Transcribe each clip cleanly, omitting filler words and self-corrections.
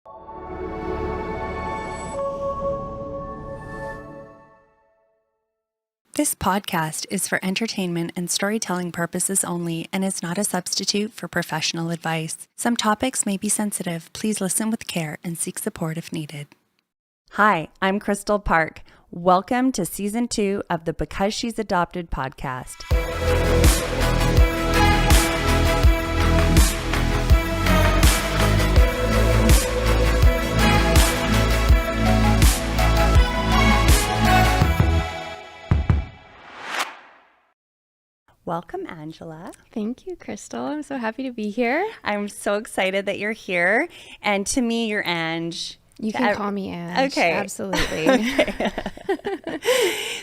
This podcast is for entertainment and storytelling purposes only and is not a substitute for professional advice. Some topics may be sensitive. Please listen with care and seek support if needed. Hi, I'm Crystal Park. Welcome to Season 2 of the Because She's Adopted podcast. Welcome, Angela. Thank you, Crystal. I'm so happy to be here. I'm so excited that you're here. And to me, you're Ange. You can call me Ange. Okay. Absolutely. Okay.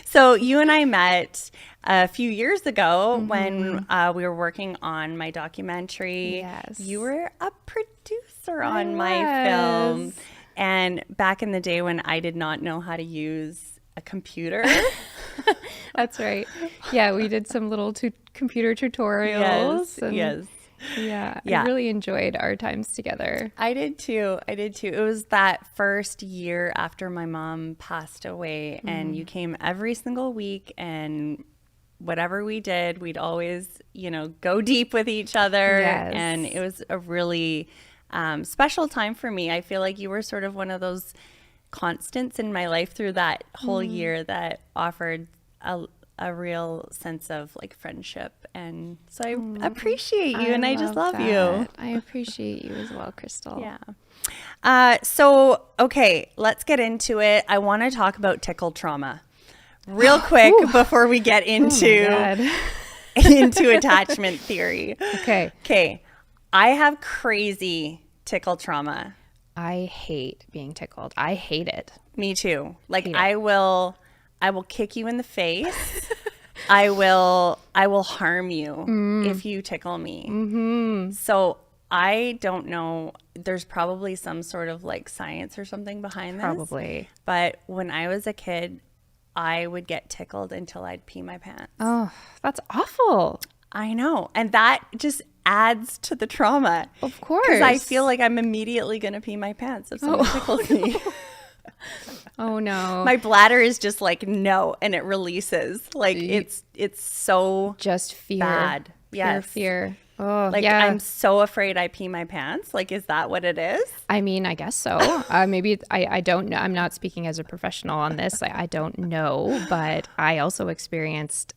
So you and I met a few years ago when we were working on my documentary. Yes. You were a producer on my film. And back in the day when I did not know how to use a computer. That's right. Yeah, we did some little computer tutorials. Yes. Yeah, I really enjoyed our times together. I did too. It was that first year after my mom passed away, and you came every single week, and whatever we did, we'd always, go deep with each other. Yes. And it was a really special time for me. I feel like you were sort of one of those constants in my life through that whole year that offered a real sense of like friendship, and so I appreciate you, and I just love you. I appreciate you as well, Crystal. Yeah. So okay, let's get into it. I want to talk about tickle trauma real quick before we get into attachment theory. Okay. I have crazy tickle trauma. I hate being tickled. I hate it. Me too. Like I will kick you in the face. I will harm you if you tickle me. Mm-hmm. So I don't know. There's probably some sort of like science or something behind this. Probably. But when I was a kid, I would get tickled until I'd pee my pants. Oh, that's awful. I know. And that just adds to the trauma. Of course. Because I feel like I'm immediately going to pee my pants if someone tickles me. Oh no. My bladder is just like, no, and it releases. Like it's so just fear. Bad. Fear. Oh, like I'm so afraid I pee my pants. Like, is that what it is? I mean, I guess so. Maybe I don't know. I'm not speaking as a professional on this. I don't know, but I also experienced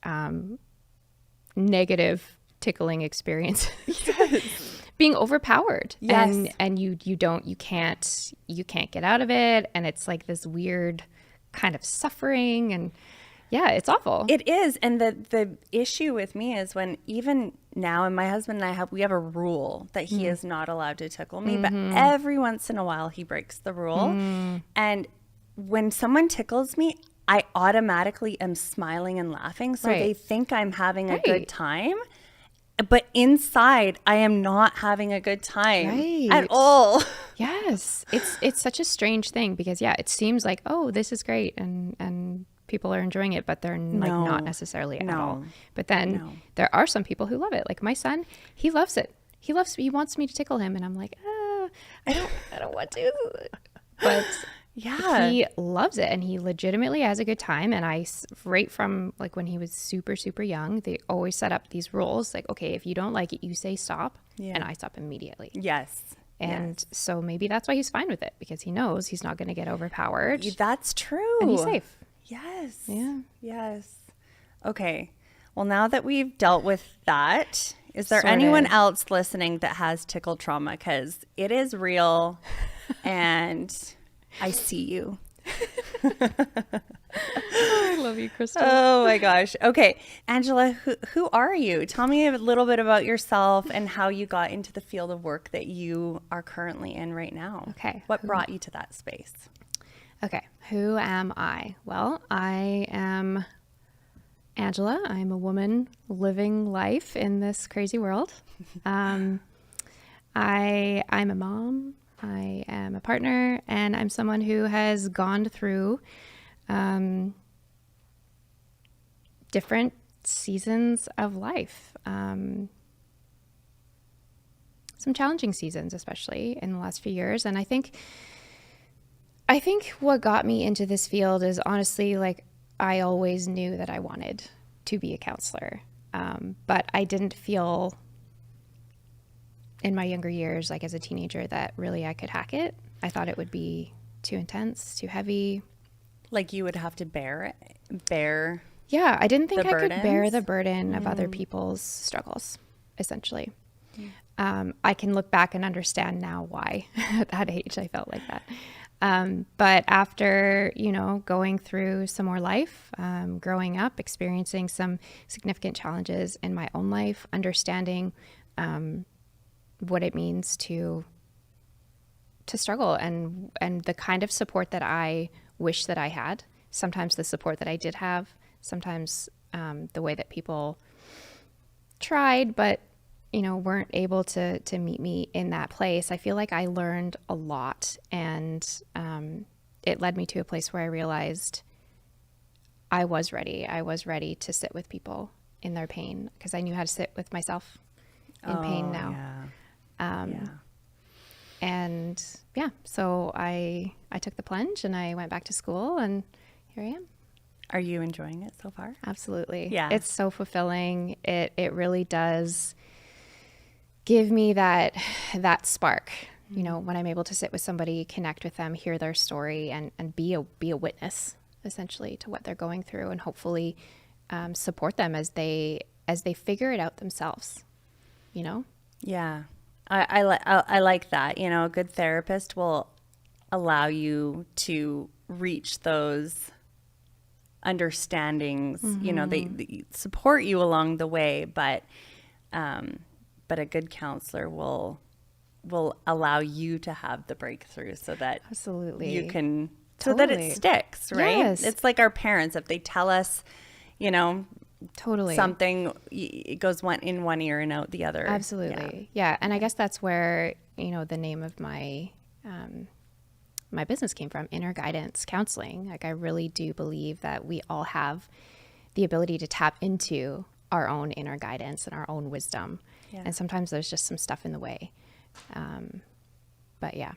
negative tickling experiences. Yes. Being overpowered. Yes. And you can't get out of it, and it's like this weird kind of suffering, and yeah, it's awful. It is. And the issue with me is when even now, and my husband and I we have a rule that he is not allowed to tickle me, but every once in a while he breaks the rule. And when someone tickles me, I automatically am smiling and laughing. So they think I'm having a good time. But inside, I am not having a good time at all. Yes. It's such a strange thing because, it seems like, oh, this is great and people are enjoying it, but they're like not necessarily at all. But then there are some people who love it. Like my son, he loves it. He wants me to tickle him, and I'm like, I don't want to. But he loves it, and he legitimately has a good time. And right from like when he was super, super young, they always set up these rules. Like, okay, if you don't like it, you say stop, and I stop immediately. Yes. And so maybe that's why he's fine with it, because he knows he's not going to get overpowered. That's true. And he's safe. Yes. Yeah. Yes. Okay. Well, now that we've dealt with that, is there anyone else listening that has tickle trauma? Because it is real, and I see you. I love you, Crystal. Oh my gosh. Okay. Angela, who are you? Tell me a little bit about yourself and how you got into the field of work that you are currently in right now. Okay. What brought you to that space? Okay. Who am I? Well, I am Angela. I'm a woman living life in this crazy world. I'm a mom. I am a partner, and I'm someone who has gone through different seasons of life. challenging seasons, especially in the last few years. And I think what got me into this field is honestly, like, I always knew that I wanted to be a counselor. But I didn't feel in my younger years, like as a teenager, that really I could hack it. I thought it would be too intense, too heavy. Like you would have to bear. Yeah, I didn't think I could bear burdens? the burden of other people's struggles, essentially. I can look back and understand now why at that age I felt like that. But after, going through some more life, growing up, experiencing some significant challenges in my own life, understanding what it means to struggle and the kind of support that I wish that I had, sometimes the support that I did have, sometimes the way that people tried but weren't able to meet me in that place. I feel like I learned a lot, and it led me to a place where I realized I was ready. I was ready to sit with people in their pain, because I knew how to sit with myself in pain now. And so I took the plunge and I went back to school, and here I am. Are you enjoying it so far? Absolutely. Yeah. It's so fulfilling. It really does give me that spark, when I'm able to sit with somebody, connect with them, hear their story, and be a witness essentially to what they're going through, and hopefully support them as they figure it out themselves, Yeah. I like that. A good therapist will allow you to reach those understandings. They support you along the way, but a good counselor will allow you to have the breakthrough so that absolutely you can, so that it sticks, right? Yes. It's like our parents. If they tell us, totally something, it goes in one ear and out the other. Absolutely. Yeah. And I guess that's where, the name of my my business came from, Inner Guidance Counseling. Like, I really do believe that we all have the ability to tap into our own inner guidance and our own wisdom. Yeah. And sometimes there's just some stuff in the way. But yeah.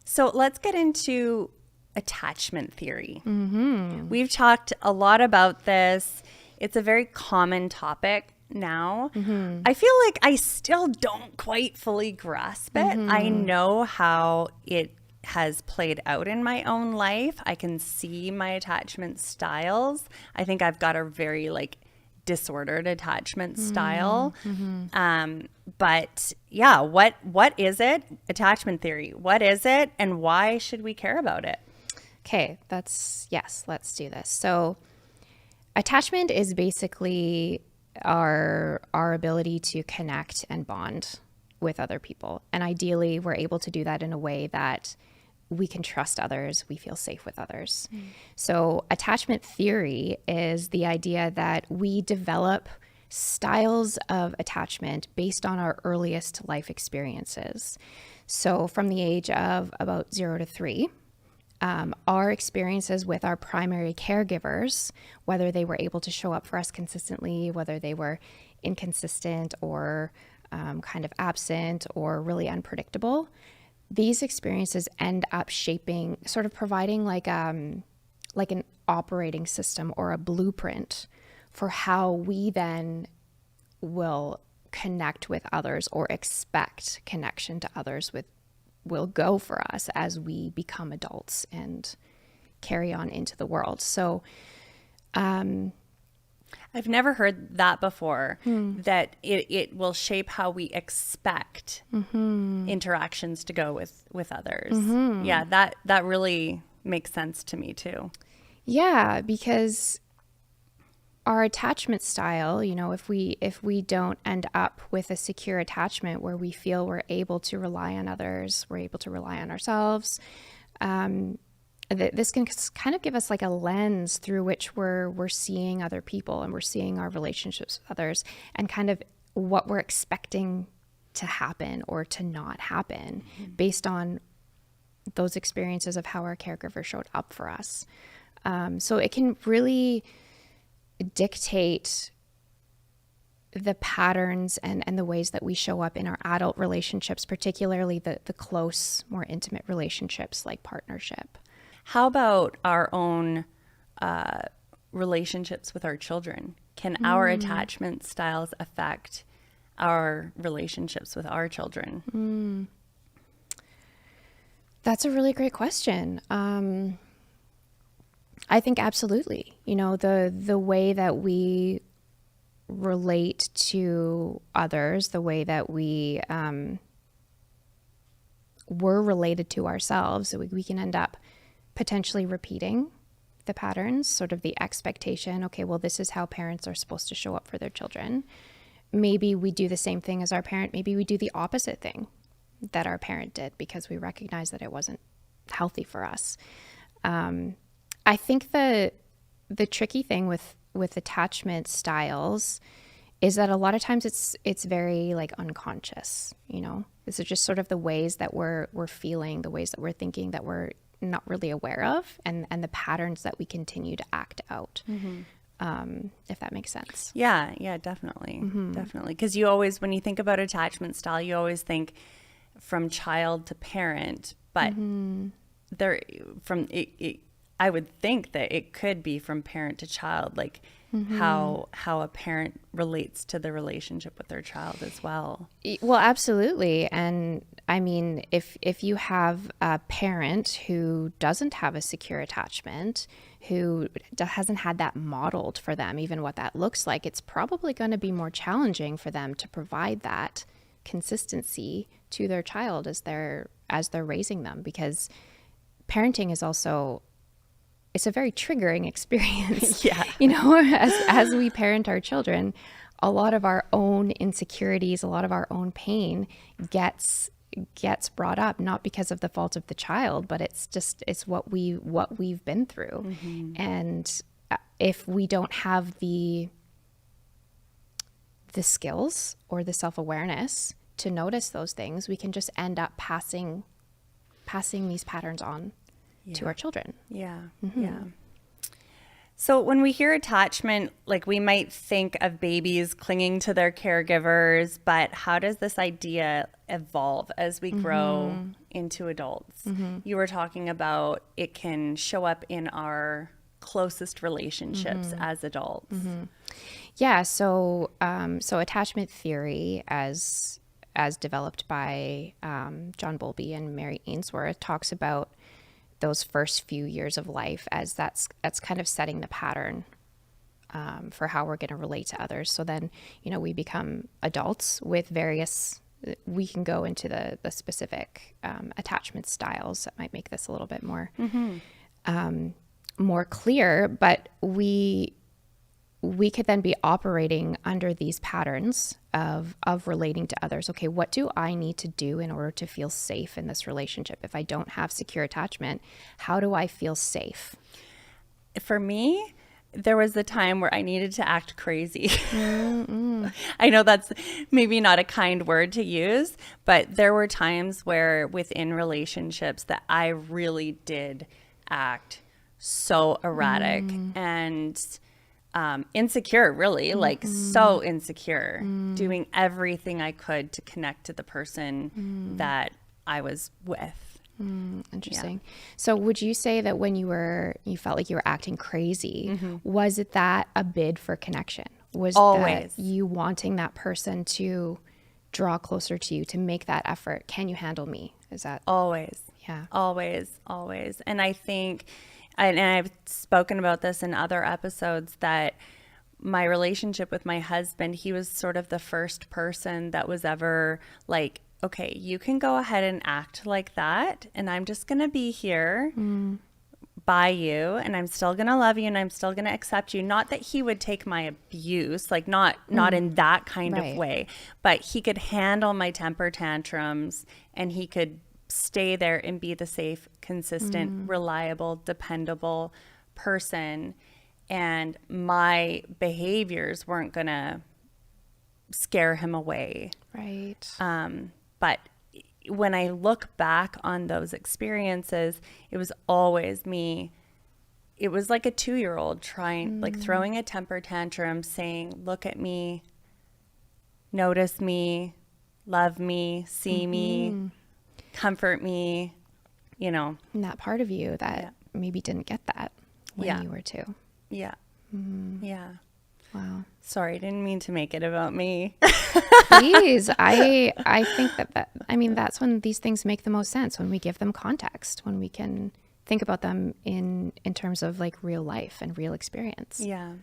So let's get into attachment theory. Mm-hmm. We've talked a lot about this. It's a very common topic now. Mm-hmm. I feel like I still don't quite fully grasp it. Mm-hmm. I know how it has played out in my own life. I can see my attachment styles. I think I've got a very disordered attachment style. Mm-hmm. But yeah, what is it? Attachment theory. What is it, and why should we care about it? Okay, let's do this. So attachment is basically our ability to connect and bond with other people. And ideally, we're able to do that in a way that we can trust others, we feel safe with others. Mm. So attachment theory is the idea that we develop styles of attachment based on our earliest life experiences. So from the age of about 0 to 3, our experiences with our primary caregivers, whether they were able to show up for us consistently, whether they were inconsistent or kind of absent or really unpredictable, these experiences end up shaping, sort of providing like an operating system or a blueprint for how we then will connect with others or expect connection to others will go for us as we become adults and carry on into the world. So I've never heard that before, that it will shape how we expect interactions to go with others. Mm-hmm. Yeah, that really makes sense to me too. Yeah, because our attachment style, if we don't end up with a secure attachment where we feel we're able to rely on others, we're able to rely on ourselves, this can kind of give us like a lens through which we're seeing other people and we're seeing our relationships with others and kind of what we're expecting to happen or to not happen based on those experiences of how our caregiver showed up for us. So it can really dictate the patterns and the ways that we show up in our adult relationships, particularly the close, more intimate relationships like partnership. How about our own relationships with our children? Can our attachment styles affect our relationships with our children? That's a really great question. I think absolutely. You know, the way that we relate to others, the way that we were related to ourselves, so we can end up potentially repeating the patterns, sort of the expectation, okay, well, this is how parents are supposed to show up for their children. Maybe we do the same thing as our parent. Maybe we do the opposite thing that our parent did because we recognize that it wasn't healthy for us. I think the tricky thing with attachment styles is that a lot of times it's very like unconscious, you know. This is just sort of the ways that we're feeling, the ways that we're thinking that we're not really aware of, and the patterns that we continue to act out. If that makes sense. Yeah, definitely. Definitely. Because you always, when you think about attachment style, you always think from child to parent, but I would think that it could be from parent to child, like how a parent relates to the relationship with their child as well. Well, absolutely. And I mean, if you have a parent who doesn't have a secure attachment, who hasn't had that modeled for them, even what that looks like, it's probably going to be more challenging for them to provide that consistency to their child as they're raising them, because parenting is also, it's a very triggering experience. Yeah. You know, as we parent our children, a lot of our own insecurities, a lot of our own pain gets brought up, not because of the fault of the child, but it's what we've been through. And if we don't have the skills or the self-awareness to notice those things, we can just end up passing these patterns on to our children. Yeah. So when we hear attachment, like we might think of babies clinging to their caregivers, but how does this idea evolve as we grow into adults? You were talking about it can show up in our closest relationships as adults. Yeah. So attachment theory, as developed by John Bowlby and Mary Ainsworth, talks about those first few years of life as that's kind of setting the pattern for how we're going to relate to others. So then, you know, we become adults with various, we can go into the specific attachment styles that might make this a little bit more more clear, but we could then be operating under these patterns of relating to others. Okay, what do I need to do in order to feel safe in this relationship? If I don't have secure attachment, how do I feel safe? For me, there was a time where I needed to act crazy. I know that's maybe not a kind word to use, but there were times where within relationships that I really did act so erratic and insecure, really, like so insecure, doing everything I could to connect to the person that I was with. Interesting. Yeah. So would you say that when you felt like you were acting crazy, was it that a bid for connection? Was always that you wanting that person to draw closer to you, to make that effort? Can you handle me? Is that always? Yeah. Always. And I think, and I've spoken about this in other episodes, that my relationship with my husband, he was sort of the first person that was ever like, okay, you can go ahead and act like that, and I'm just going to be here by you, and I'm still going to love you, and I'm still going to accept you. Not that he would take my abuse, like not in that kind of way, but he could handle my temper tantrums, and he could stay there and be the safe, consistent, reliable, dependable person. And my behaviors weren't going to scare him away. Right. But when I look back on those experiences, it was always me. It was like a 2-year-old trying, like throwing a temper tantrum, saying, look at me, notice me, love me, see me, comfort me, you know. And that part of you that maybe didn't get that when you were 2. Yeah. Yeah. Wow. Sorry, I didn't mean to make it about me. Please. I think that I mean, that's when these things make the most sense, when we give them context, when we can think about them in terms of like real life and real experience. Yeah.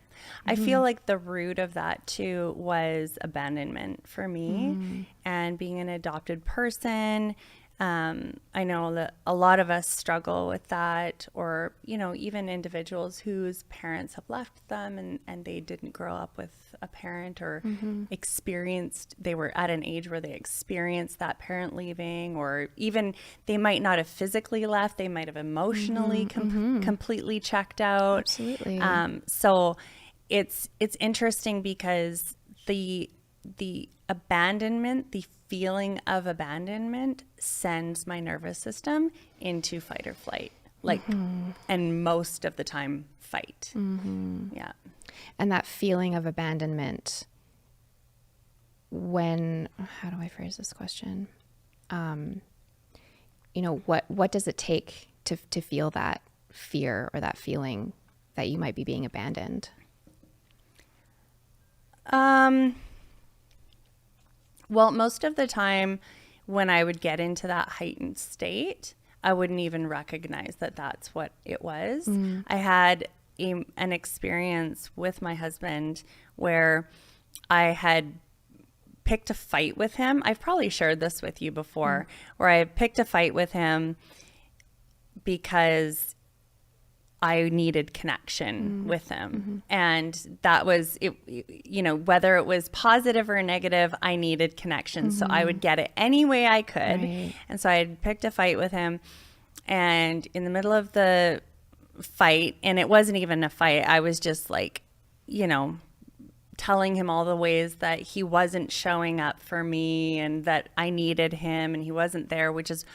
I feel like the root of that too was abandonment for me, and being an adopted person. I know that a lot of us struggle with that, or, you know, even individuals whose parents have left them and they didn't grow up with a parent, or they were at an age where they experienced that parent leaving, or even they might not have physically left, they might have emotionally completely checked out. Absolutely. So it's interesting because the abandonment, the feeling of abandonment sends my nervous system into fight or flight, like, and most of the time fight. Yeah. And that feeling of abandonment, how do I phrase this question? You know, what does it take to feel that fear or that feeling that you might be being abandoned? Well, most of the time when I would get into that heightened state, I wouldn't even recognize that that's what it was. I had an experience with my husband where I had picked a fight with him. I've probably shared this with you before, where I picked a fight with him because I needed connection with him. And that was it, you know, whether it was positive or negative, I needed connection. So I would get it any way I could. Right. And so I had picked a fight with him, and in the middle of the fight, and it wasn't even a fight, I was just like, you know, telling him all the ways that he wasn't showing up for me and that I needed him and he wasn't there, which is,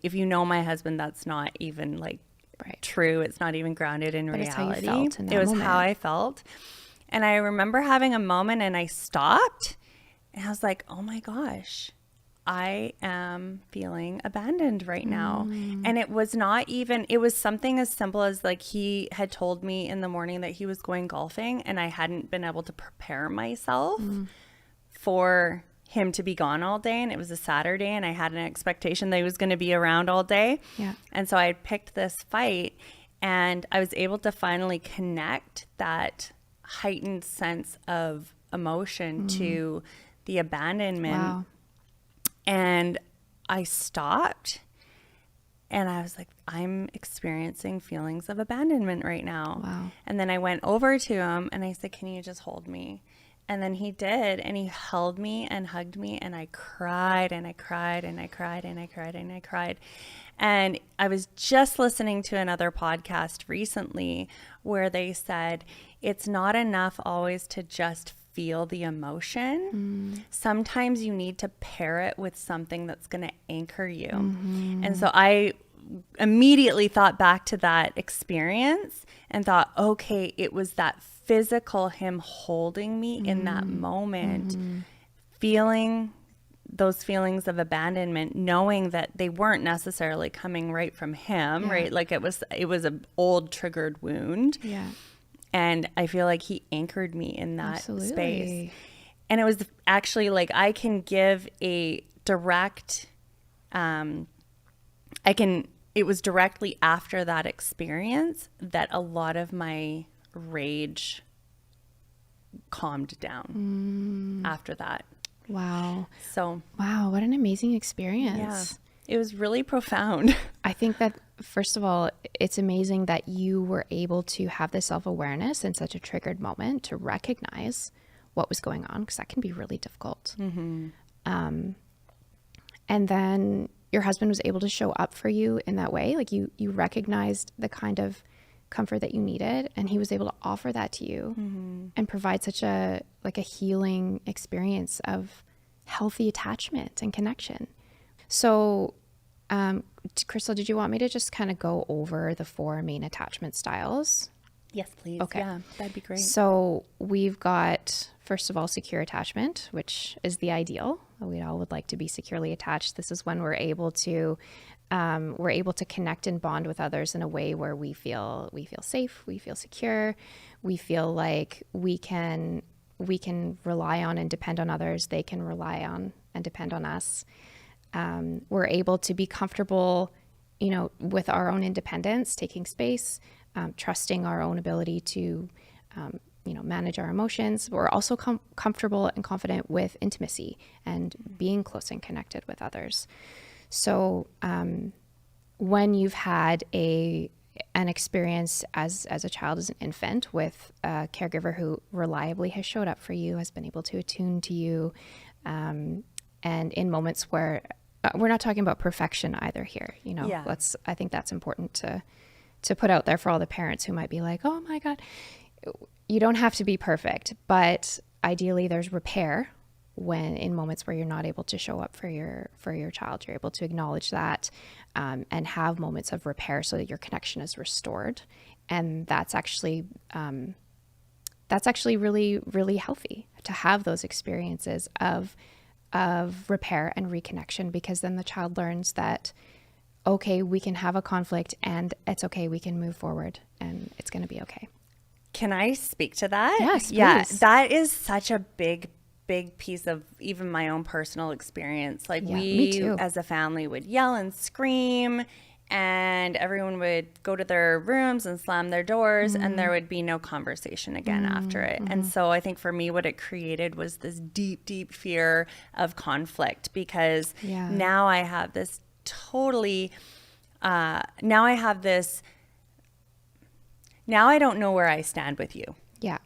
if you know my husband, that's not even like true. It's not even grounded in reality. How you felt in that it was moment. how I felt. And I remember having a moment and I stopped and I was like, oh my gosh, I am feeling abandoned right now. And it was not even, it was something as simple as like he had told me in the morning that he was going golfing and I hadn't been able to prepare myself for him to be gone all day, and it was a Saturday and I had an expectation that he was going to be around all day. Yeah. And so I had picked this fight, and I was able to finally connect that heightened sense of emotion to the abandonment. Wow. And I stopped and I was like, I'm experiencing feelings of abandonment right now. Wow. And then I went over to him and I said, can you just hold me? And then he did, and he held me and hugged me, and I cried and I cried and I cried and I cried and I cried. And I was just listening to another podcast recently where they said it's not enough always to just feel the emotion. Sometimes you need to pair it with something that's going to anchor you. And so I immediately thought back to that experience and thought, okay, it was that physical him holding me in that moment, feeling those feelings of abandonment, knowing that they weren't necessarily coming right from him, right? Like it was an old triggered wound. Yeah. And I feel like he anchored me in that Absolutely. space. And it was actually like I can give a direct, it was directly after that experience that a lot of my rage calmed down after that. Wow. So, wow, what an amazing experience. Yeah, it was really profound. I think that, first of all, it's amazing that you were able to have the self-awareness in such a triggered moment to recognize what was going on, because that can be really difficult. And then your husband was able to show up for you in that way. Like you recognized the kind of comfort that you needed, and he was able to offer that to you and provide such a healing experience of healthy attachment and connection. So, Crystal, did you want me to just kind of go over the 4 main attachment styles? Yes, please. Okay. Yeah, that'd be great. So we've got, first of all, secure attachment, which is the ideal. We all would like to be securely attached. This is when we're able to connect and bond with others in a way where we feel safe, we feel secure, we feel like we can rely on and depend on others. They can rely on and depend on us. We're able to be comfortable, with our own independence, taking space, trusting our own ability to, manage our emotions. We're also comfortable and confident with intimacy and being close and connected with others. So when you've had an experience as a child, as an infant, with a caregiver who reliably has showed up for you, has been able to attune to you, and in moments where we're not talking about perfection either here, I think that's important to put out there for all the parents who might be like, oh my God, you don't have to be perfect, but ideally there's repair when in moments where you're not able to show up for your child. You're able to acknowledge that and have moments of repair so that your connection is restored. And that's actually really, really healthy to have those experiences of repair and reconnection, because then the child learns that, okay, we can have a conflict and it's okay, we can move forward and it's going to be okay. Can I speak to that? Yes, yeah, please. that is such a big piece of even my own personal experience. Like, me too. As a family would yell and scream, and everyone would go to their rooms and slam their doors, and there would be no conversation again after it. And so I think for me, what it created was this deep, deep fear of conflict, because now I have this now I don't know where I stand with you. Yeah.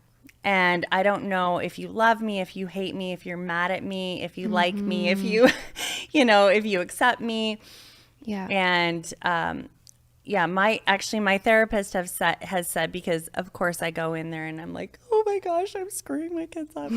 And I don't know if you love me, if you hate me, if you're mad at me, if you like me, if you, if you accept me. Yeah. And my therapist has said, because of course I go in there and I'm like, oh my gosh, I'm screwing my kids up.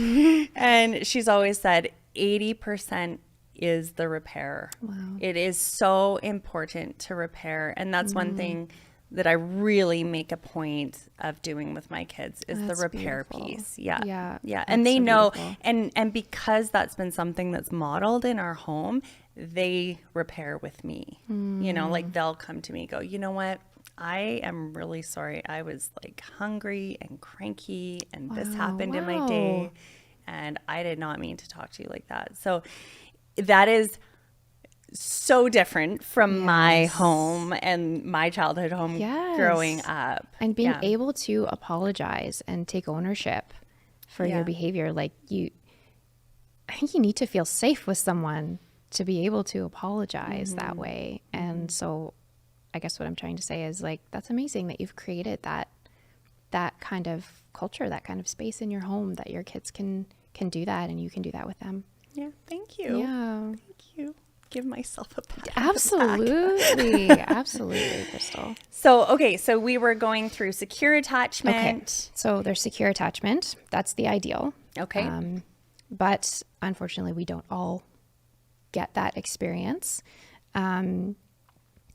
And she's always said 80% is the repair. Wow. It is so important to repair. And that's one thing that I really make a point of doing with my kids is the repair piece. Yeah. And they know, and because that's been something that's modeled in our home, they repair with me. Like they'll come to me and go, you know what? I am really sorry. I was like hungry and cranky and this happened in my day, and I did not mean to talk to you like that. So that is so different from my home and my childhood home growing up. And being able to apologize and take ownership for your behavior. Like I think you need to feel safe with someone to be able to apologize that way. And so I guess what I'm trying to say is, like, that's amazing that you've created that kind of culture, that kind of space in your home that your kids can do that, and you can do that with them. Yeah. Thank you. Yeah. Thank you. Give myself a pat. Absolutely. Absolutely, Crystal. So we were going through secure attachment. Okay. So there's secure attachment. That's the ideal. Okay. But unfortunately, we don't all get that experience.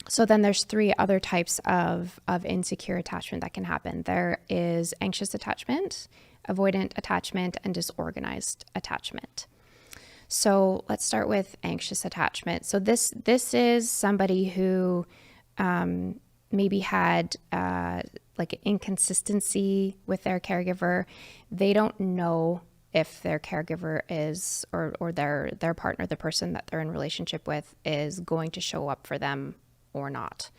So then there's 3 other types of insecure attachment that can happen. There is anxious attachment, avoidant attachment, and disorganized attachment. So let's start with anxious attachment. So this is somebody who maybe had like an inconsistency with their caregiver. They don't know if their caregiver is or their partner, the person that they're in relationship with, is going to show up for them or not.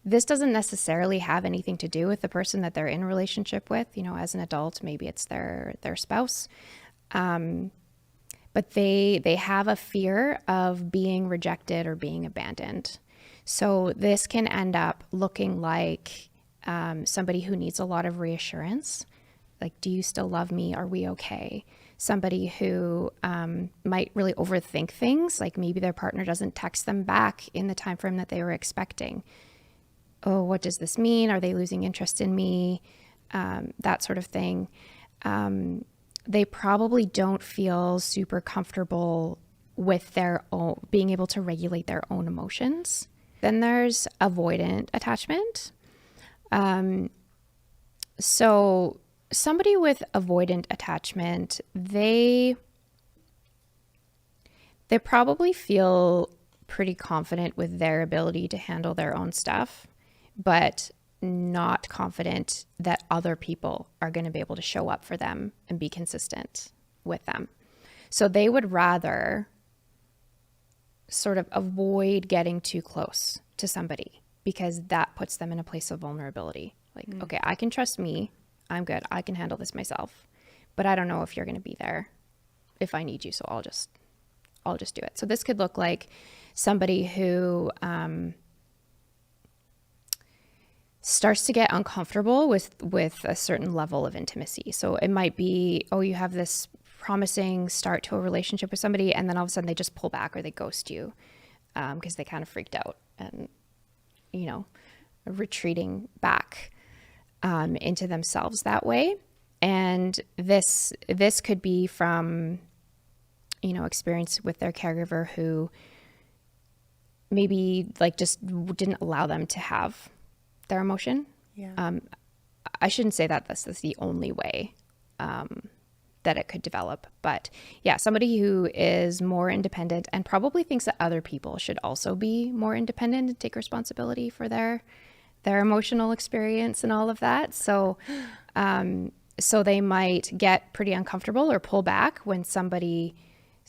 This doesn't necessarily have anything to do with the person that they're in a relationship with. As an adult, maybe it's their spouse. But they have a fear of being rejected or being abandoned. So this can end up looking like somebody who needs a lot of reassurance. Like, do you still love me? Are we okay? Somebody who might really overthink things, like maybe their partner doesn't text them back in the time frame that they were expecting. Oh, what does this mean? Are they losing interest in me? That sort of thing. They probably don't feel super comfortable with their own, being able to regulate their own emotions. Then there's avoidant attachment. So somebody with avoidant attachment, they probably feel pretty confident with their ability to handle their own stuff, but not confident that other people are going to be able to show up for them and be consistent with them. So they would rather sort of avoid getting too close to somebody because that puts them in a place of vulnerability. Like, okay, I can trust me. I'm good. I can handle this myself, but I don't know if you're going to be there if I need you. So I'll just do it. So this could look like somebody who starts to get uncomfortable with a certain level of intimacy. So it might be, oh, you have this promising start to a relationship with somebody, and then all of a sudden they just pull back or they ghost you because they kind of freaked out and, retreating back into themselves that way. And this could be from, experience with their caregiver who maybe like just didn't allow them to have their emotion. Yeah. I shouldn't say that this is the only way that it could develop, but yeah, somebody who is more independent and probably thinks that other people should also be more independent and take responsibility for their emotional experience and all of that. So they might get pretty uncomfortable or pull back when somebody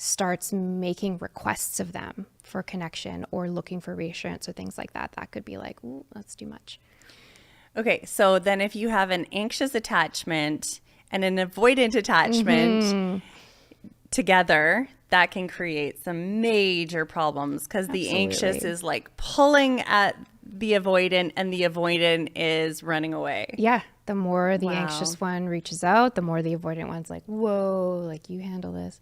starts making requests of them for connection or looking for reassurance or things like that. That could be like, ooh, that's too much. Okay, so then if you have an anxious attachment and an avoidant attachment together, that can create some major problems because the anxious is like pulling at the avoidant and the avoidant is running away. Yeah. The more the anxious one reaches out, the more the avoidant one's like, whoa, like you handle this.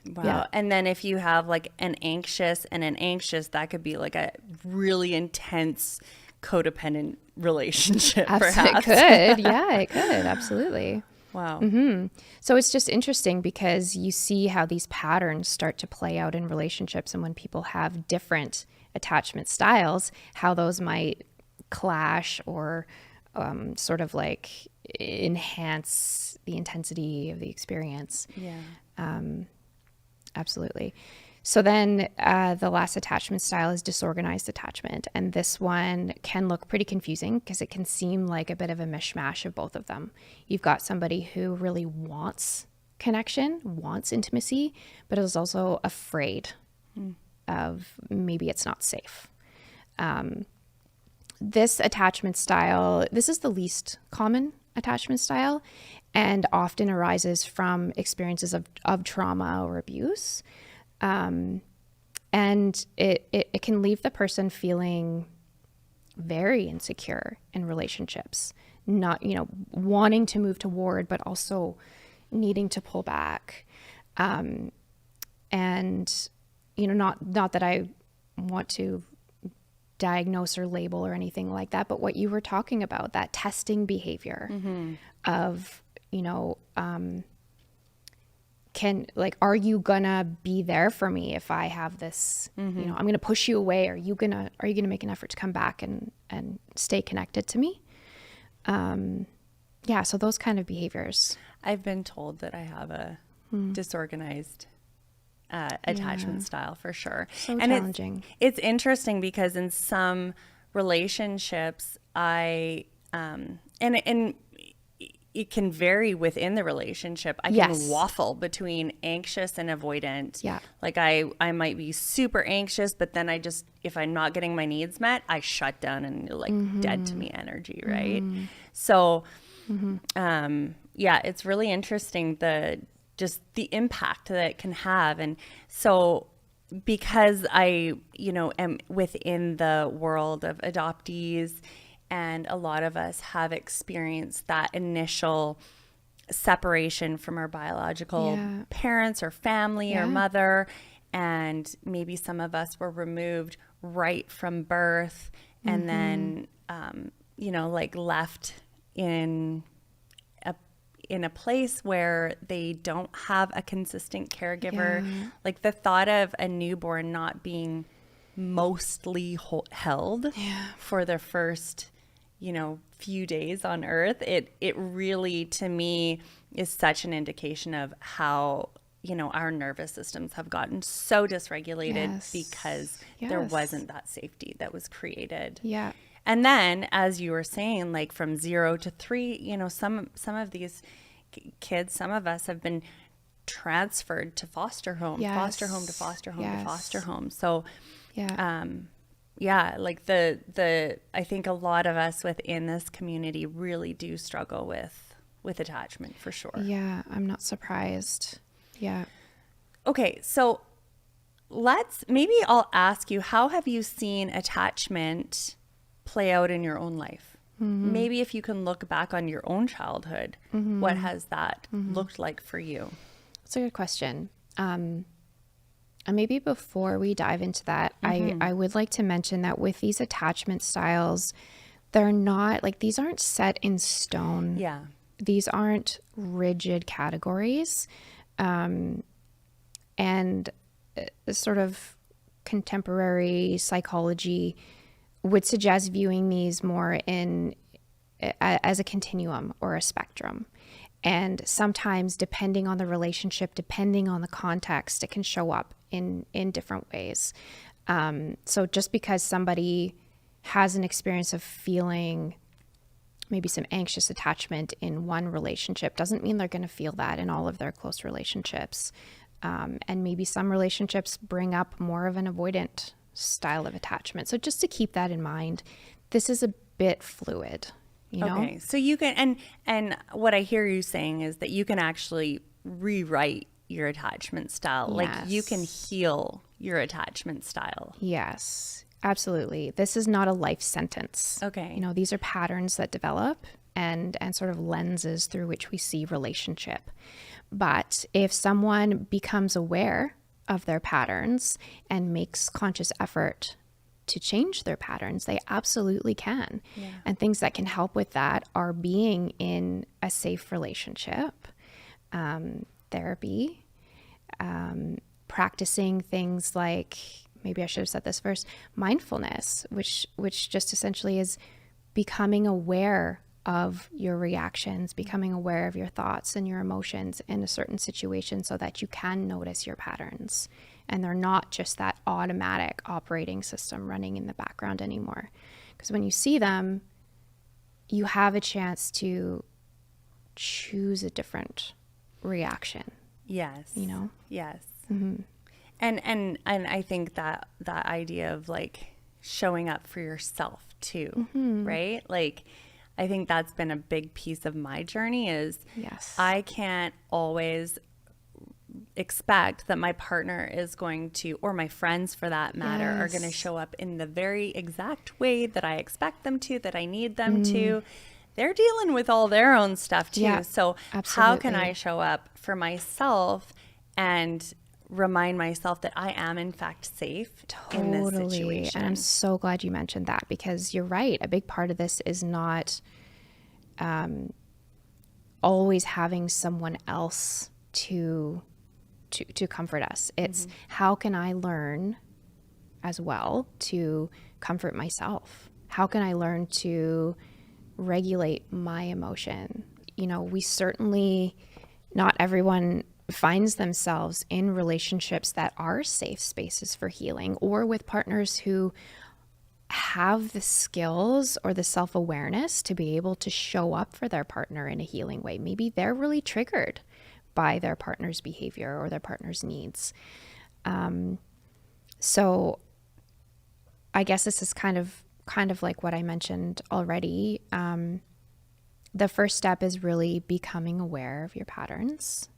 Wow. Yeah. And then if you have like an anxious and an anxious, that could be like a really intense codependent relationship. Perhaps. It could. Yeah, it could. Absolutely. Wow. Mm-hmm. So it's just interesting because you see how these patterns start to play out in relationships, and when people have different attachment styles, how those might clash or sort of like enhance the intensity of the experience. Yeah. Absolutely. So then the last attachment style is disorganized attachment. And this one can look pretty confusing because it can seem like a bit of a mishmash of both of them. You've got somebody who really wants connection, wants intimacy, but is also afraid of maybe it's not safe. This attachment style, this is the least common attachment style and often arises from experiences of trauma or abuse. And it can leave the person feeling very insecure in relationships, not, wanting to move toward, but also needing to pull back. And, not that I want to diagnose or label or anything like that, but what you were talking about, that testing behavior of, are you gonna be there for me if I have this, I'm gonna push you away. Are you gonna make an effort to come back and stay connected to me? So those kind of behaviors. I've been told that I have a disorganized attachment style for sure. So challenging. It's interesting because in some relationships and it can vary within the relationship. I can waffle between anxious and avoidant. Yeah. Like I might be super anxious, but then if I'm not getting my needs met, I shut down and dead to me energy. Right. So, it's really interesting just the impact that it can have. And so because I, am within the world of adoptees, and a lot of us have experienced that initial separation from our biological parents or family or mother. And maybe some of us were removed right from birth and then, left in a place where they don't have a consistent caregiver. Like the thought of a newborn not being mostly held for the first few days on earth, it really, to me, is such an indication of how, our nervous systems have gotten so dysregulated because there wasn't that safety that was created. Yeah. And then, as you were saying, like from 0 to 3, some of these kids, some of us have been transferred to foster home, foster home to foster home to foster home. So, like I think a lot of us within this community really do struggle with attachment, for sure. Yeah, I'm not surprised. Yeah. Okay, so maybe I'll ask you, how have you seen attachment play out in your own life? Maybe if you can look back on your own childhood, what has that looked like for you? That's a good question. And maybe before we dive into that, I would like to mention that with these attachment styles, they're not like, these aren't set in stone. Yeah. These aren't rigid categories. And sort of contemporary psychology would suggest viewing these more as a continuum or a spectrum. And sometimes, depending on the relationship, depending on the context, it can show up in different ways. So just because somebody has an experience of feeling maybe some anxious attachment in one relationship doesn't mean they're going to feel that in all of their close relationships. And maybe some relationships bring up more of an avoidant style of attachment. So just to keep that in mind, this is a bit fluid, Okay, so you can, and what I hear you saying is that you can actually rewrite your attachment style. Yes. Like you can heal your attachment style. Yes, absolutely. This is not a life sentence. Okay. These are patterns that develop and sort of lenses through which we see relationship. But if someone becomes aware of their patterns and makes conscious effort to change their patterns, they absolutely can. Yeah. And things that can help with that are being in a safe relationship, therapy, practicing things like, maybe I should have said this first, mindfulness, which just essentially is becoming aware of your reactions, becoming aware of your thoughts and your emotions in a certain situation so that you can notice your patterns. And they're not just that automatic operating system running in the background anymore. Because when you see them, you have a chance to choose a different reaction. Yes. Yes. Mm-hmm. And I think that idea of like showing up for yourself too, right? Like, I think that's been a big piece of my journey is I can't always expect that my partner is going to, or my friends for that matter, are going to show up in the very exact way that I expect them to, that I need them to. They're dealing with all their own stuff too. Yeah, so absolutely. How can I show up for myself and remind myself that I am in fact safe in this situation? And I'm so glad you mentioned that, because you're right. A big part of this is not always having someone else to comfort us. It's how can I learn as well to comfort myself? How can I learn to regulate my emotion? We certainly, not everyone finds themselves in relationships that are safe spaces for healing, or with partners who have the skills or the self-awareness to be able to show up for their partner in a healing way. Maybe they're really triggered by their partner's behavior or their partner's needs. So I guess this is kind of like what I mentioned already. The first step is really becoming aware of your patterns,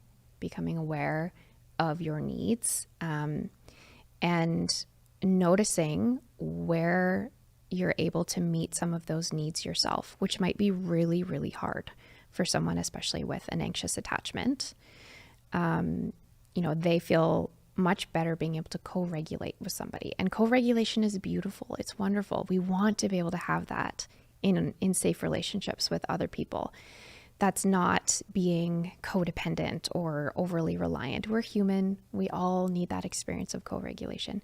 becoming aware of your needs, and noticing where you're able to meet some of those needs yourself, which might be really, really hard for someone, especially with an anxious attachment. They feel much better being able to co-regulate with somebody. And co-regulation is beautiful. It's wonderful. We want to be able to have that in safe relationships with other people. That's not being codependent or overly reliant. We're human. We all need that experience of co-regulation.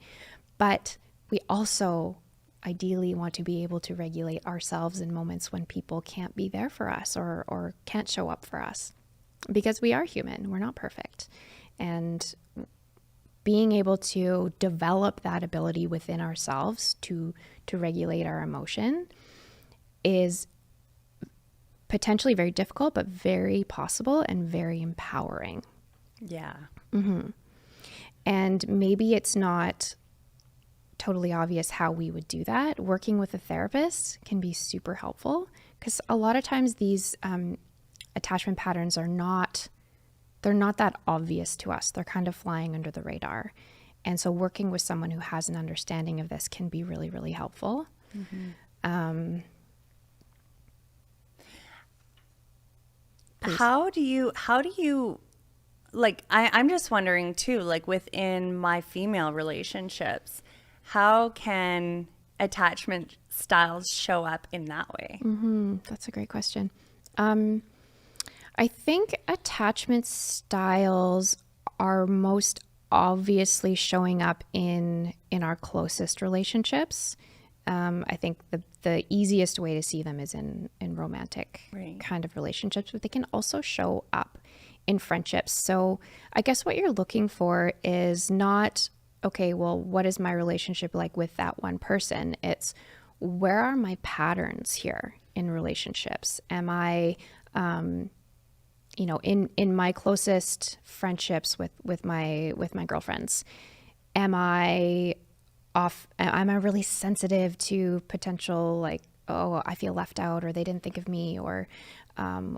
But we also ideally want to be able to regulate ourselves in moments when people can't be there for us or can't show up for us, because we are human, we're not perfect. And being able to develop that ability within ourselves to regulate our emotion is potentially very difficult, but very possible and very empowering. Yeah. And maybe it's not totally obvious how we would do that. Working with a therapist can be super helpful, because a lot of times these attachment patterns they're not that obvious to us. They're kind of flying under the radar. And so working with someone who has an understanding of this can be really, really helpful. How do you like, I'm just wondering too, like within my female relationships, how can attachment styles show up in that way? That's a great question. I think attachment styles are most obviously showing up in our closest relationships. I think the easiest way to see them is in romantic kind of relationships, but they can also show up in friendships. So I guess what you're looking for is not, okay, well, what is my relationship like with that one person? It's, where are my patterns here in relationships? Am I, in my closest friendships with my girlfriends, am I really sensitive to potential, like, oh, I feel left out, or they didn't think of me, or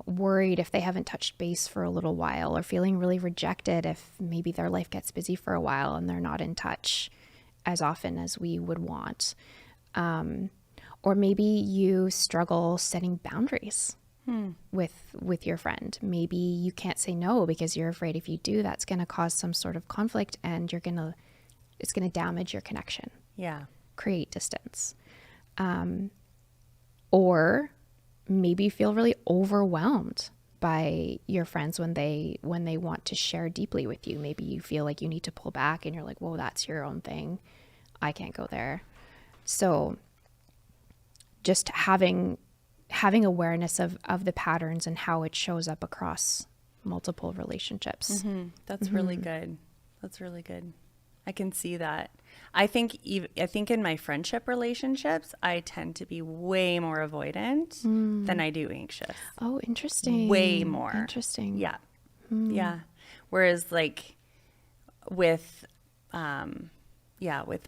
worried if they haven't touched base for a little while, or feeling really rejected if maybe their life gets busy for a while and they're not in touch as often as we would want. Or maybe you struggle setting boundaries with your friend. Maybe you can't say no because you're afraid if you do, that's going to cause some sort of conflict, and it's going to damage your connection. Yeah. Create distance. Or maybe you feel really overwhelmed by your friends when they want to share deeply with you. Maybe you feel like you need to pull back and you're like, whoa, that's your own thing. I can't go there. So just having awareness of the patterns and how it shows up across multiple relationships. That's really good. That's really good. I can see that. I think in my friendship relationships, I tend to be way more avoidant than I do anxious. Oh, interesting. Way more. Interesting. Yeah. Yeah. Whereas like with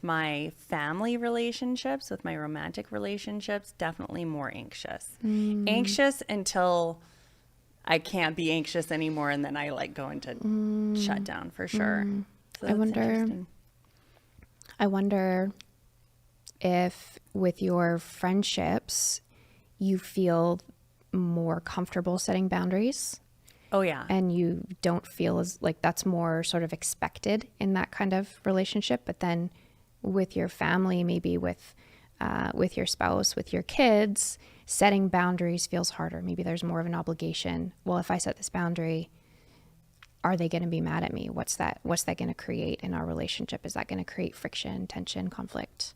my family relationships, with my romantic relationships, definitely more anxious. Anxious until I can't be anxious anymore, and then I like go into shutdown for sure. So I wonder if with your friendships you feel more comfortable setting boundaries. Oh yeah. And you don't feel as like that's more sort of expected in that kind of relationship. But then with your family, maybe with your spouse, with your kids, setting boundaries feels harder. Maybe there's more of an obligation. Well, if I set this boundary, are they going to be mad at me? What's that going to create in our relationship? Is that going to create friction, tension, conflict?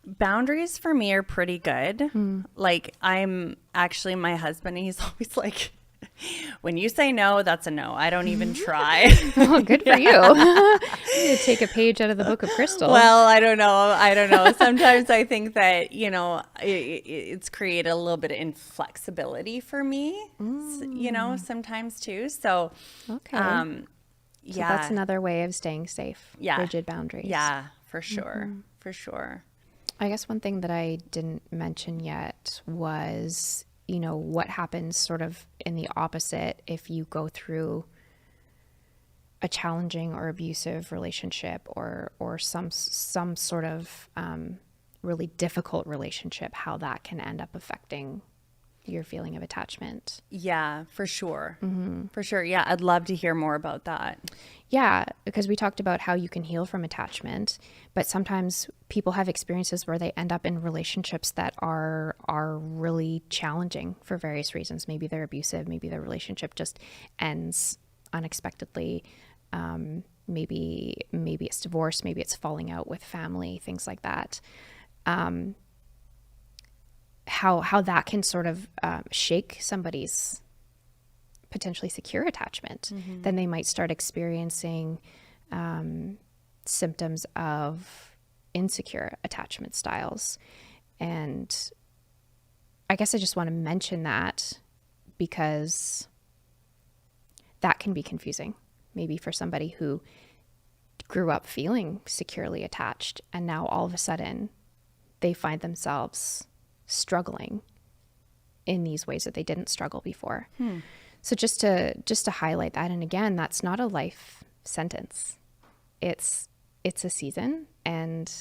Boundaries for me are pretty good. Like I'm actually, my husband, he's always like, when you say no, that's a no. I don't even try. Oh, good for you. You need to take a page out of the Book of Crystal. Well, I don't know. Sometimes I think that, it's created a little bit of inflexibility for me, sometimes too. So, okay. So that's another way of staying safe. Yeah. Rigid boundaries. Yeah, for sure. For sure. I guess one thing that I didn't mention yet was, what happens sort of in the opposite if you go through a challenging or abusive relationship or some sort of really difficult relationship, how that can end up affecting your feeling of attachment. Yeah, for sure. For sure. Yeah, I'd love to hear more about that. Yeah, because we talked about how you can heal from attachment, but sometimes people have experiences where they end up in relationships that are really challenging for various reasons. Maybe they're abusive, maybe their relationship just ends unexpectedly. maybe it's divorce, maybe it's falling out with family, things like that. How that can sort of shake somebody's potentially secure attachment. Then they might start experiencing symptoms of insecure attachment styles. And I guess I just want to mention that because that can be confusing, maybe for somebody who grew up feeling securely attached, and now all of a sudden they find themselves struggling in these ways that they didn't struggle before. So just to highlight that, and again, that's not a life sentence. It's a season, and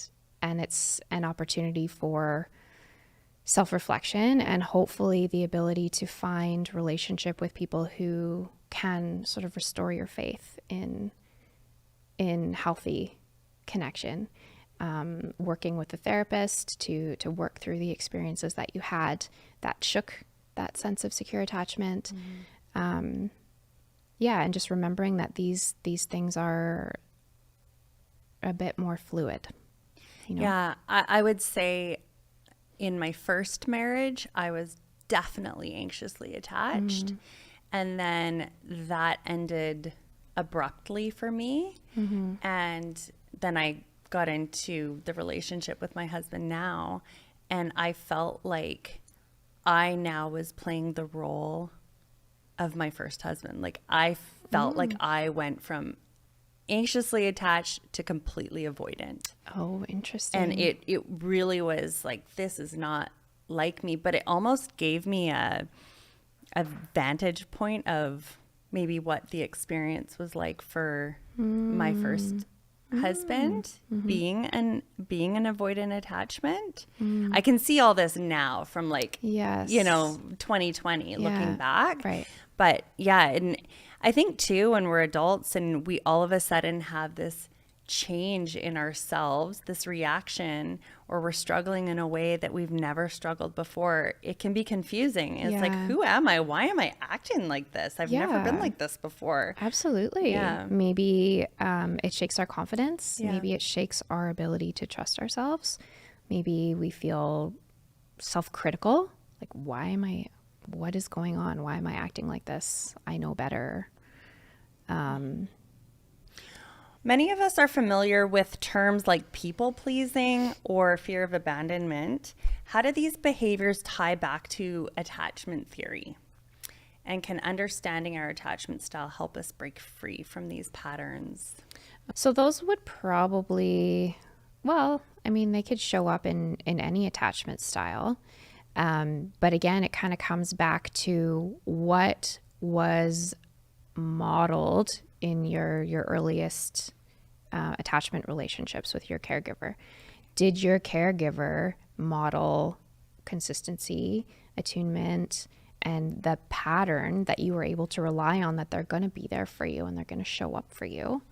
it's an opportunity for self-reflection and hopefully the ability to find relationship with people who can sort of restore your faith in healthy connection. Working with a therapist to work through the experiences that you had that shook that sense of secure attachment. And just remembering that these things are a bit more fluid. Yeah, I would say in my first marriage, I was definitely anxiously attached. And then that ended abruptly for me. And then I got into the relationship with my husband now, and I felt like I now was playing the role of my first husband. Like I felt like I went from anxiously attached to completely avoidant. Oh, interesting. And it really was like, this is not like me, but it almost gave me a vantage point of maybe what the experience was like for my first husband, being an avoidant attachment. I can see all this now from 2020 looking back. Right. But yeah, and I think too, when we're adults and we all of a sudden have this change in ourselves, this reaction, or we're struggling in a way that we've never struggled before, it can be confusing. It's like, who am I? Why am I acting like this? I've never been like this before. Absolutely. Yeah. Maybe it shakes our confidence. Yeah. Maybe it shakes our ability to trust ourselves. Maybe we feel self-critical. Like, what is going on? Why am I acting like this? I know better. Many of us are familiar with terms like people pleasing or fear of abandonment. How do these behaviors tie back to attachment theory? And can understanding our attachment style help us break free from these patterns? So those would probably, they could show up in any attachment style. But again, it kind of comes back to what was modeled in your earliest attachment relationships with your caregiver. Did your caregiver model consistency, attunement, and the pattern that you were able to rely on, that they're going to be there for you and they're going to show up for you,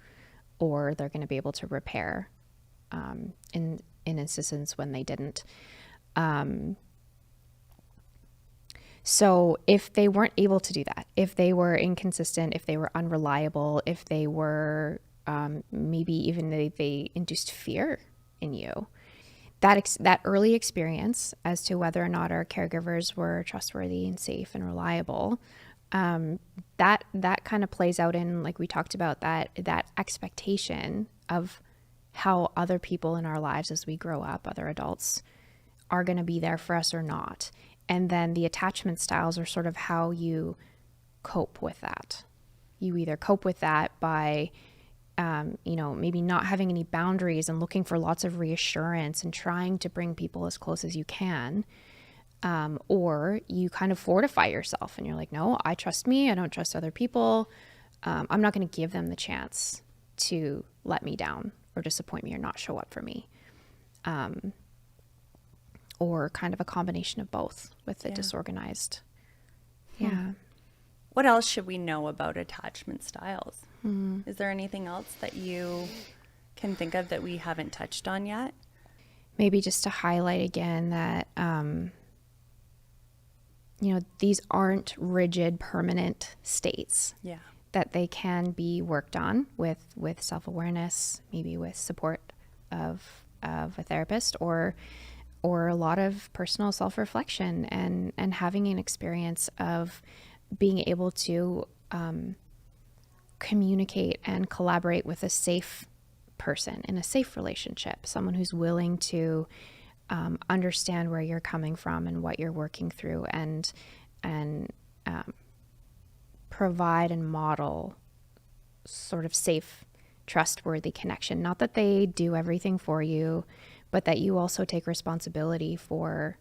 or they're going to be able to repair in instances when they didn't? So if they weren't able to do that, if they were inconsistent, if they were unreliable, if they were maybe even they induced fear in you, that early experience as to whether or not our caregivers were trustworthy and safe and reliable, that kind of plays out in, like we talked about, that expectation of how other people in our lives as we grow up, other adults, are going to be there for us or not. And then the attachment styles are sort of how you cope with that. You either cope with that by, maybe not having any boundaries and looking for lots of reassurance and trying to bring people as close as you can. Or you kind of fortify yourself and you're like, no, I trust me. I don't trust other people. I'm not going to give them the chance to let me down or disappoint me or not show up for me. Or kind of a combination of both with the disorganized. Yeah. What else should we know about attachment styles? Is there anything else that you can think of that we haven't touched on yet? Maybe just to highlight again that, these aren't rigid, permanent states. Yeah. that they can be worked on with self-awareness, maybe with support of a therapist, or a lot of personal self-reflection and having an experience of being able to communicate and collaborate with a safe person in a safe relationship, someone who's willing to understand where you're coming from and what you're working through, and provide and model sort of safe, trustworthy connection. Not that they do everything for you, but that you also take responsibility for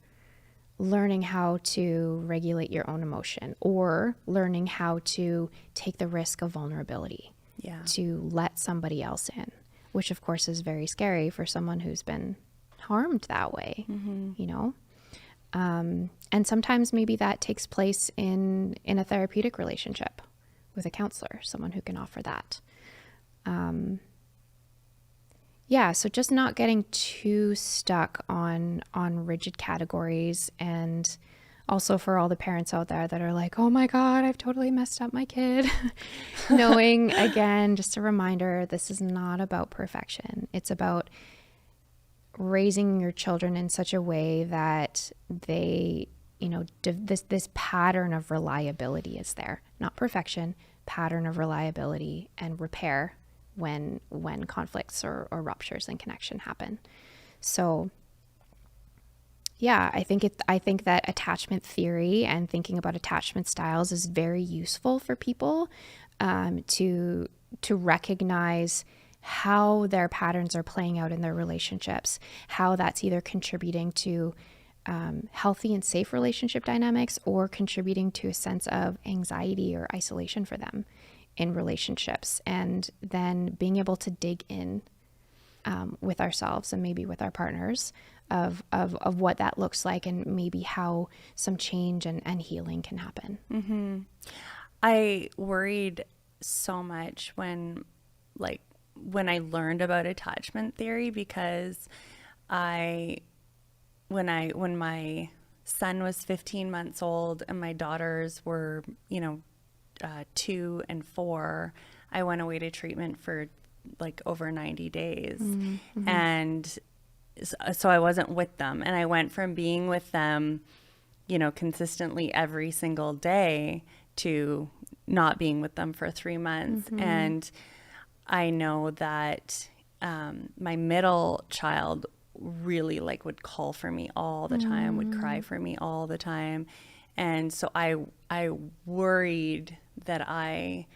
learning how to regulate your own emotion, or learning how to take the risk of vulnerability, to let somebody else in, which of course is very scary for someone who's been harmed that way, you know? And sometimes maybe that takes place in a therapeutic relationship with a counselor, someone who can offer that. So just not getting too stuck on rigid categories. And also for all the parents out there that are like, oh my God, I've totally messed up my kid. Knowing, again, just a reminder, this is not about perfection. It's about raising your children in such a way that they, this pattern of reliability is there, not perfection, pattern of reliability and repair when conflicts or ruptures in connection happen. So I think that attachment theory and thinking about attachment styles is very useful for people to recognize how their patterns are playing out in their relationships, how that's either contributing to healthy and safe relationship dynamics, or contributing to a sense of anxiety or isolation for them in relationships. And then being able to dig in with ourselves and maybe with our partners of what that looks like, and maybe how some change and healing can happen. Mm-hmm. I worried so much when I learned about attachment theory, because when my son was 15 months old and my daughters were 2 and 4, I went away to treatment for over 90 days. Mm-hmm. And so I wasn't with them, and I went from being with them consistently every single day to not being with them for 3 months. Mm-hmm. And I know that my middle child really would call for me all the time, would cry for me all the time. And so I worried that I,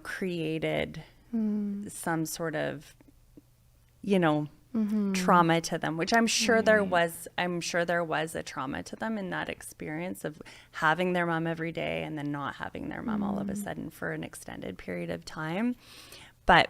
created some sort of, trauma to them, which I'm sure there was a trauma to them in that experience of having their mom every day and then not having their mom all of a sudden for an extended period of time. But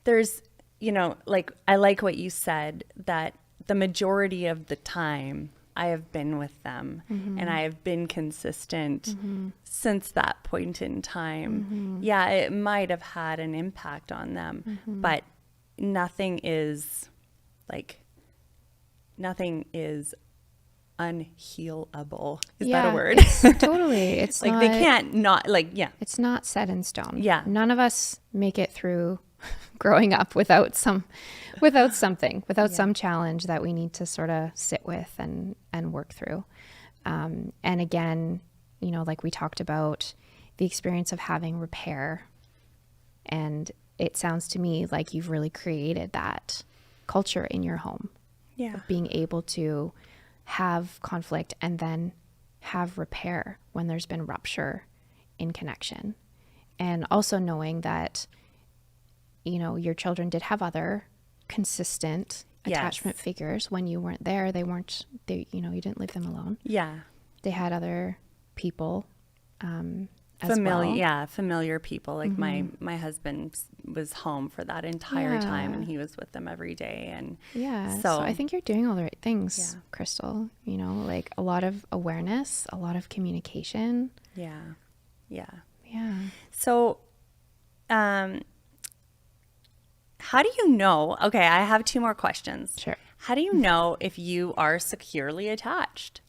there's, I like what you said, that the majority of the time I have been with them, and I have been consistent since that point in time. Yeah, it might have had an impact on them, but nothing is unhealable. Is that a word? Totally. It's not, they can't it's not set in stone. Yeah. None of us make it through growing up without some challenge that we need to sort of sit with and work through. And again, like we talked about, the experience of having repair, and it sounds to me like you've really created that culture in your home. Yeah. Of being able to have conflict and then have repair when there's been rupture in connection. And also knowing that, your children did have other consistent attachment figures when you weren't there. You didn't leave them alone. Yeah. They had other people, familiar people. My husband was home for that entire time, and he was with them every day. And so I think you're doing all the right things, Crystal. A lot of awareness, a lot of communication. Yeah. So, how do you know? Okay, I have 2 more questions. Sure. How do you know if you are securely attached?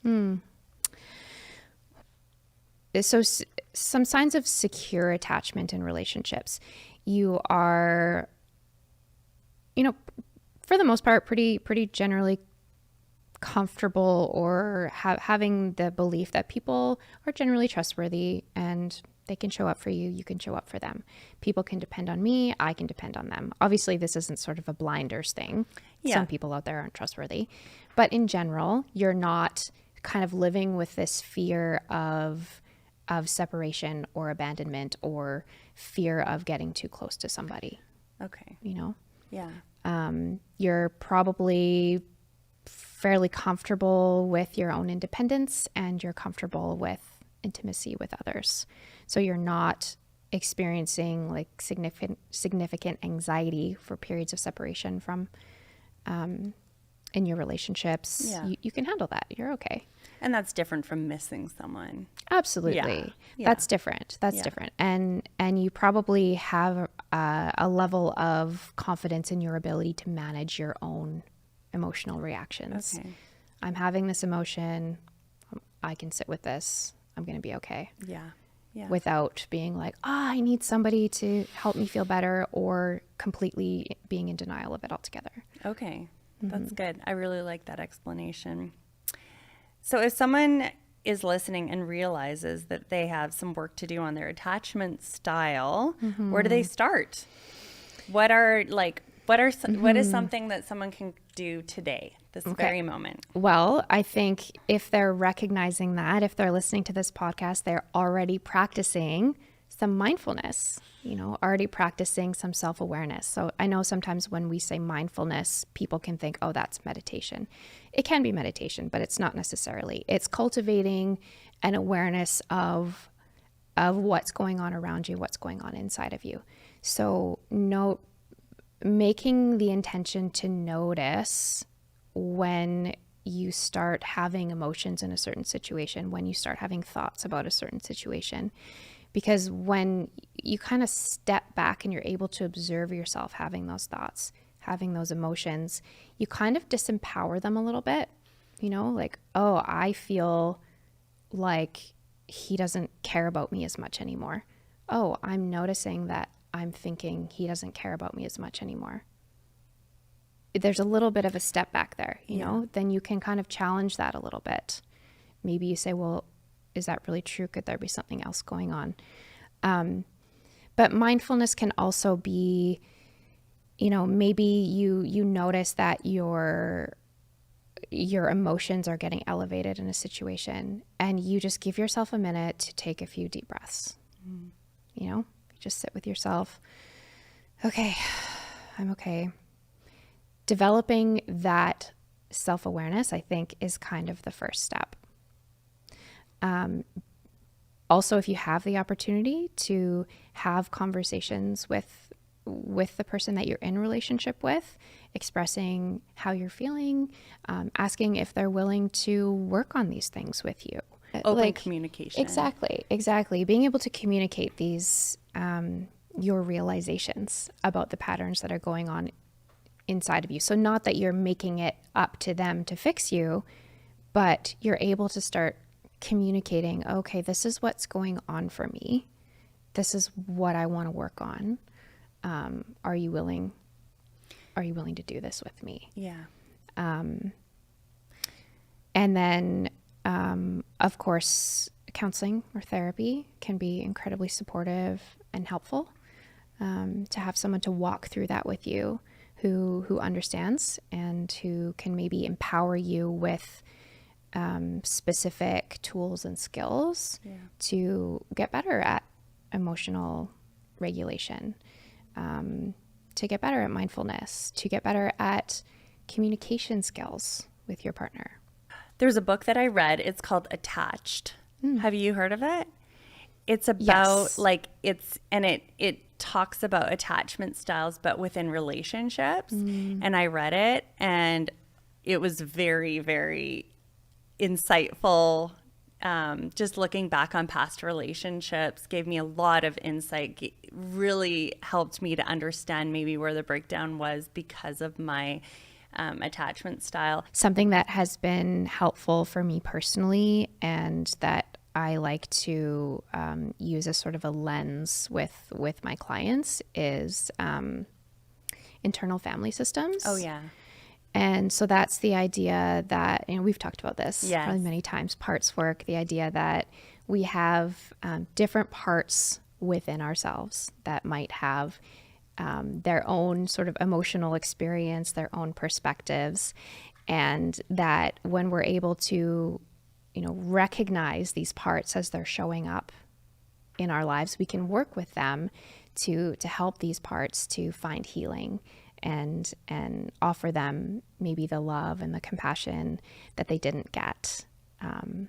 some signs of secure attachment in relationships. You are, for the most part, pretty generally comfortable or having the belief that people are generally trustworthy and they can show up for you, you can show up for them. People can depend on me, I can depend on them. Obviously, this isn't sort of a blinders thing. Yeah. Some people out there aren't trustworthy. But in general, you're not kind of living with this fear of separation or abandonment or fear of getting too close to somebody. Okay. Yeah. You're probably fairly comfortable with your own independence and you're comfortable with intimacy with others. So you're not experiencing like significant anxiety for periods of separation from in your relationships. Yeah. You can handle that. You're okay. And that's different from missing someone. Absolutely. Yeah. That's different. That's different. And you probably have a level of confidence in your ability to manage your own emotional reactions. Okay. I'm having this emotion. I can sit with this. I'm going to be okay. Yeah. Yeah. Without being like, I need somebody to help me feel better, or completely being in denial of it altogether. Okay. That's good. I really like that explanation. So if someone is listening and realizes that they have some work to do on their attachment style, where do they start? What is something that someone can do today, this very moment? Well, I think if they're recognizing that, if they're listening to this podcast, they're already practicing some mindfulness, already practicing some self-awareness. So I know sometimes when we say mindfulness, people can think, oh, that's meditation. It can be meditation, but it's not necessarily. It's cultivating an awareness of what's going on around you, what's going on inside of you. So making the intention to notice when you start having emotions in a certain situation, when you start having thoughts about a certain situation. Because when you kind of step back and you're able to observe yourself having those thoughts, having those emotions, you kind of disempower them a little bit, like, oh, I feel like he doesn't care about me as much anymore. Oh, I'm noticing that I'm thinking he doesn't care about me as much anymore. There's a little bit of a step back there, you know, then you can kind of challenge that a little bit. Maybe you say, well, is that really true? Could there be something else going on? But mindfulness can also be, maybe you notice that your emotions are getting elevated in a situation and you just give yourself a minute to take a few deep breaths. You just sit with yourself. Okay, I'm okay. Developing that self-awareness, I think, is kind of the first step. Also, if you have the opportunity to have conversations with the person that you're in relationship with, expressing how you're feeling, asking if they're willing to work on these things with you. Open communication. Exactly. Being able to communicate these, your realizations about the patterns that are going on inside of you. So not that you're making it up to them to fix you, but you're able to start communicating, okay, this is what's going on for me. This is what I want to work on. Are you willing to do this with me? Yeah. And then, of course, counseling or therapy can be incredibly supportive and helpful. To have someone to walk through that with you who understands and who can maybe empower you with specific tools and skills to get better at emotional regulation, to get better at mindfulness, to get better at communication skills with your partner. There's a book that I read. It's called Attached. Have you heard of it? It's about it talks about attachment styles, but within relationships. And I read it and it was very, very insightful. Just looking back on past relationships gave me a lot of insight, really helped me to understand maybe where the breakdown was because of my attachment style. Something that has been helpful for me personally and that I like to use as sort of a lens with my clients is internal family systems. Oh, yeah. And so that's the idea that, we've talked about this probably many times, parts work, the idea that we have different parts within ourselves that might have their own sort of emotional experience, their own perspectives, and that when we're able to, recognize these parts as they're showing up in our lives, we can work with them to help these parts to find healing and offer them maybe the love and the compassion that they didn't get. And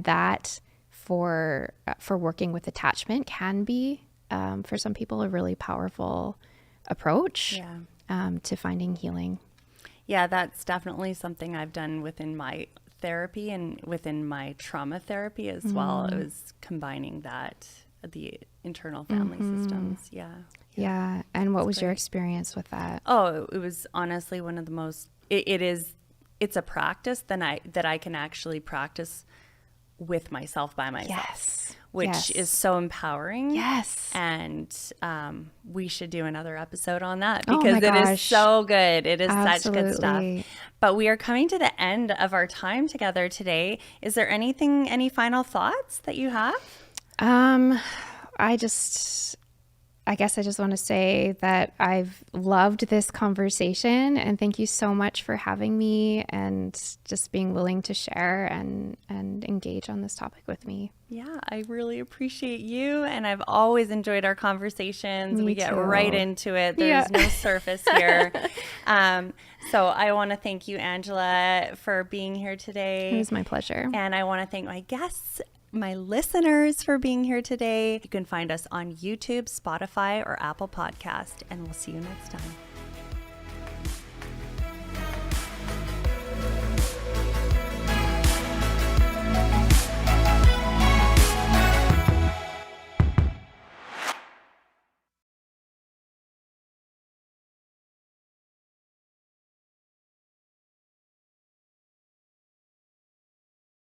that for working with attachment can be, for some people, a really powerful approach to finding healing. Yeah, that's definitely something I've done within my therapy and within my trauma therapy as well. It was combining the internal family systems. Yeah. And what was your experience with that? Oh, it was honestly one of the most, it's a practice that I can actually practice with myself by myself, which is so empowering. Yes. And we should do another episode on that because it is so good. It is such good stuff. But we are coming to the end of our time together today. Is there any final thoughts that you have? I guess I just want to say that I've loved this conversation, and thank you so much for having me and just being willing to share and engage on this topic with me. Yeah, I really appreciate you, and I've always enjoyed our conversations. We get right into it. There's no surface here. So I want to thank you, Angela, for being here today. It was my pleasure. And I want to thank my guests, my listeners, for being here today. You can find us on YouTube, Spotify, or Apple Podcast, and we'll see you next time.